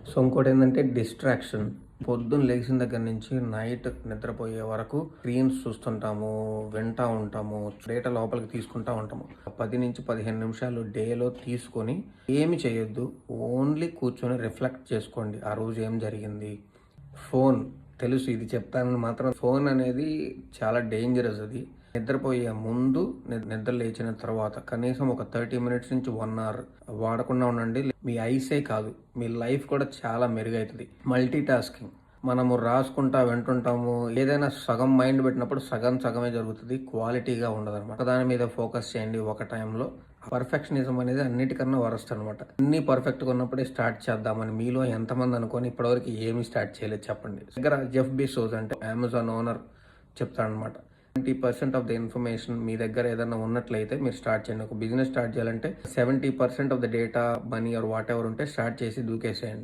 So ఇంకోటేందంటే distraction. పొద్దున్న లెగిసిన దగ్గర నుంచి నైట్ నిద్రపోయే వరకు స్క్రీన్స్ చూస్తుంటాము, వింటా ఉంటాము, డేటా లోపలికి తీసుకుంటా ఉంటాము. 10-15 నిమిషాలు డేలో తీసుకొని ఏమి చేయొద్దు. ఓన్లీ కూర్చొని రిఫ్లెక్ట్ చేసుకోండి. ఆ రోజు ఏం జరిగింది. ఫోన్ తెలుసు ఇది చెప్తానని మాత్రం ఫోన్ అనేది చాలా డేంజరస్ అది. నిద్రపోయే ముందు, నిద్ర లేచిన తర్వాత కనీసం ఒక 30 మినిట్స్ నుంచి 1 అవర్ వాడకుండా ఉండండి. మీ ఐసే కాదు, మీ లైఫ్ కూడా చాలా మెరుగవుతుంది. మల్టీ టాస్కింగ్ మనము రాసుకుంటా వింటుంటాము. ఏదైనా సగం మైండ్ పెట్టినప్పుడు సగమే జరుగుతుంది. క్వాలిటీగా ఉండదు అనమాట. దాని మీద ఫోకస్ చేయండి ఒక టైంలో. పర్ఫెక్షనిజం అనేది అన్నిటికన్నా వరస్ట్ అనమాట. అన్ని పర్ఫెక్ట్గా ఉన్నప్పుడే స్టార్ట్ చేద్దామని మీలో ఎంతమంది అనుకొని ఇప్పటివరకు ఏమీ స్టార్ట్ చేయలేదు చెప్పండి. దగ్గర జెఫ్ బెజోస్ అంటే అమెజాన్ ఓనర్ చెప్తాడనమాట. 70% ఆఫ్ ద ఇన్ఫర్మేషన్ మీ దగ్గర ఏదైనా ఉన్నట్లయితే మీరు స్టార్ట్ చేయండి. ఒక బిజినెస్ స్టార్ట్ చేయాలంటే 70% of the data, money are what ever ఉంటే స్టార్ట్ చేసి దూకేసేయండి.